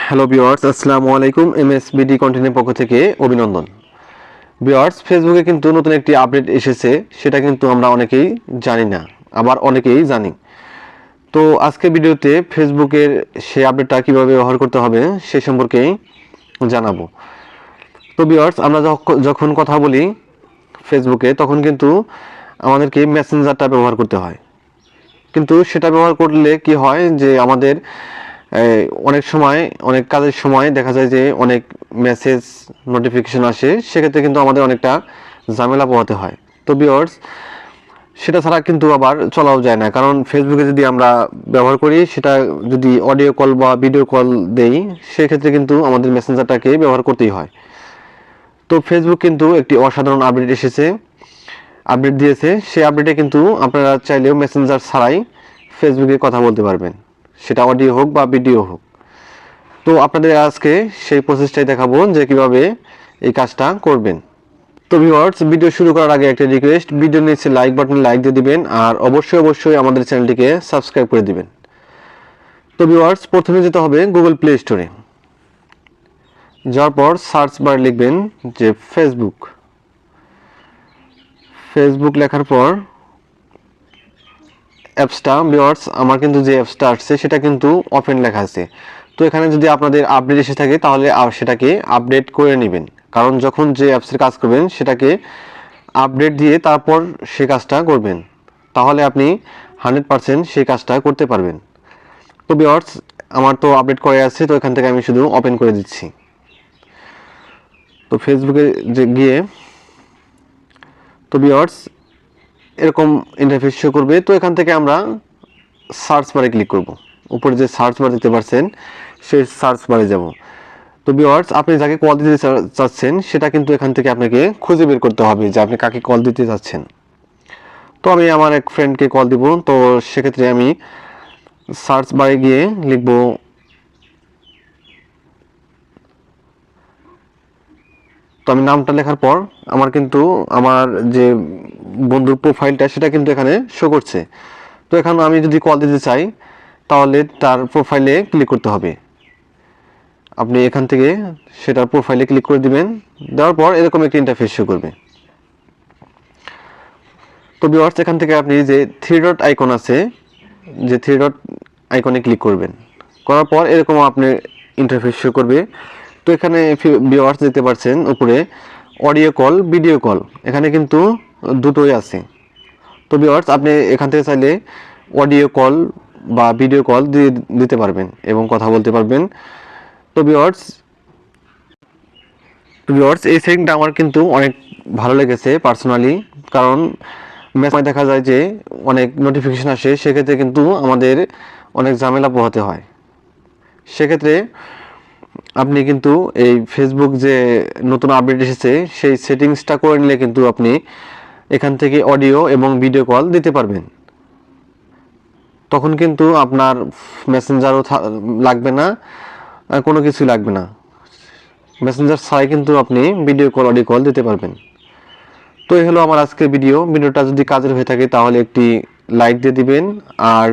Hello viewers, আসসালামু আলাইকুম। এমএসবিডি কন্টেন্টের পক্ষ থেকে অভিনন্দন। ভিউয়ার্স, ফেসবুকে কিন্তু নতুন একটি আপডেট এসেছে, সেটা কিন্তু আমরা অনেকেই জানি না, আবার অনেকেই জানি। তো আজকে ভিডিওতে ফেসবুকের সেই আপডেটটা কীভাবে ব্যবহার করতে হবে সে সম্পর্কেই জানাবো। তো ভিউয়ার্স, আমরা যখন কথা বলি ফেসবুকে, তখন কিন্তু আমাদেরকে মেসেঞ্জারটা ব্যবহার করতে হয়। কিন্তু সেটা ব্যবহার করলে কি হয় যে আমাদের অনেক সময় অনেক কাজের সময় দেখা যায় যে অনেক মেসেজ নোটিফিকেশন আসে, সেক্ষেত্রে কিন্তু আমাদের অনেকটা ঝামেলা পোহাতে হয়। তো ভিউয়ার্স, সেটা ছাড়া কিন্তু আবার চলাও যায় না, কারণ ফেসবুকে যদি আমরা ব্যবহার করি, সেটা যদি অডিও কল বা ভিডিও কল দেই, সেক্ষেত্রে কিন্তু আমাদের মেসেঞ্জারটাকে ব্যবহার করতেই হয়। তো ফেসবুক কিন্তু একটি অসাধারণ আপডেট আপডেট দিয়েছে। সেই আপডেটে কিন্তু আপনারা চাইলেও মেসেঞ্জার ছাড়াই ফেসবুকে কথা বলতে পারবেন, সেটা অডিও হোক বা ভিডিও হোক। তো আপনাদের আজকে সেই প্রসেসটাই দেখাবো যে কিভাবে এই কাজটা করবেন। তো ভিউয়ার্স, ভিডিও শুরু করার আগে একটা রিকোয়েস্ট, ভিডিওর নিচে লাইক বাটনে লাইক দিয়ে দিবেন, আর অবশ্যই আমাদের চ্যানেলটিকে সাবস্ক্রাইব করে দিবেন। তো ভিউয়ার্স, প্রথমে যেতে হবে গুগল প্লে স্টোরে। যাওয়ার পর সার্চ বারে লিখবেন যে ফেসবুক লেখার পর অ্যাপসটা, ভিউয়ার্স আমার কিন্তু যে অ্যাপসটা আসছে সেটা কিন্তু ওপেন লেখা আছে। তো এখানে যদি আপনাদের আপডেট এসে থাকে তাহলে সেটাকে আপডেট করে নেবেন, কারণ যখন যে অ্যাপসের কাজ করবেন সেটাকে আপডেট দিয়ে তারপর সে কাজটা করবেন, তাহলে আপনি 100% সেই কাজটা করতে পারবেন। তো ভিউয়ার্স, আমার তো আপডেট করে আছে, তো এখান থেকে আমি শুধু ওপেন করে দিচ্ছি। তো ফেসবুকে গিয়ে, তো ভিউয়ার্স এরকম ইন্টারফেস শো করবে। তো এখান থেকে আমরা সার্চ বারে ক্লিক করব। উপরে যে সার্চ বার দিতে পারছেন সেই সার্চ বারে যাব। তো ভিউয়ার্স, আপনি যাকে কল দিতে চাচ্ছেন সেটা কিন্তু এখান থেকে আপনাকে খুঁজে বের করতে হবে যে আপনি কাকে কল দিতে চাচ্ছেন। তো আমি আমার এক ফ্রেন্ডকে কল দিব। তো সেক্ষেত্রে আমি সার্চ বারে গিয়ে লিখব তো আমি নামটা লেখার পর আমার কিন্তু আমার যে বন্ধুর প্রোফাইলটা সেটা কিন্তু এখানে শো করছে। তো এখানে আমি যদি কল দিতে চাই তাহলে তার প্রোফাইলে ক্লিক করতে হবে। আপনি এখান থেকে সেটার প্রোফাইলে ক্লিক করে দিবেন, দেওয়ার পর এরকম একটি ইন্টারফেস শো করবে। তো ভিউয়ার্স, এখান থেকে আপনি যে থ্রি ডট আইকন আছে, যে থ্রি ডট আইকনে ক্লিক করবেন, করার পর এরকম আপনার ইন্টারফেস শো করবে। তো এখানে ভিউয়ার্স দেখতে পাচ্ছেন উপরে অডিও কল, ভিডিও কল, এখানে কিন্তু দুটোই আছে। তো ভিউয়ার্স, আপনি এখান থেকে চাইলে অডিও কল বা ভিডিও কল দিতে পারবেন এবং কথা বলতে পারবেন। তো ভিউয়ার্স, এই সেটিংটা আমার কিন্তু অনেক ভালো লেগেছে পার্সোনালি, কারণ মেসেজ দেখা যায় যে অনেক নোটিফিকেশন আসে, সেক্ষেত্রে কিন্তু আমাদের অনেক ঝামেলা পোহাতে হয়। সেক্ষেত্রে আপনি কিন্তু এই ফেসবুক যে নতুন আপডেট এসেছে সেই সেটিংসটা করে নিলে কিন্তু আপনি এখান থেকে অডিও এবং ভিডিও কল দিতে পারবেন। তখন কিন্তু আপনার মেসেঞ্জারও লাগবে না, কোনো কিছু লাগবে না। মেসেঞ্জার ছাড়াই কিন্তু আপনি ভিডিও কল, অডিও কল দিতে পারবেন। তো এই হলো আমার আজকের ভিডিওটা যদি কাজের হয়ে থাকে তাহলে একটি লাইক দিয়ে দিবেন। আর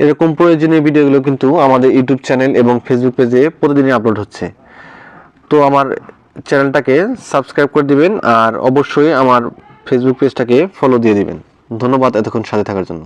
এরকম প্রয়োজনীয় ভিডিওগুলো কিন্তু আমাদের ইউটিউব চ্যানেল এবং ফেসবুক পেজে প্রতিদিনই আপলোড হচ্ছে। তো আমার চ্যানেলটাকে সাবস্ক্রাইব করে দিবেন, আর অবশ্যই আমার ফেসবুক পেজটাকে ফলো দিয়ে দিবেন। ধন্যবাদ এতক্ষণ সাথে থাকার জন্য।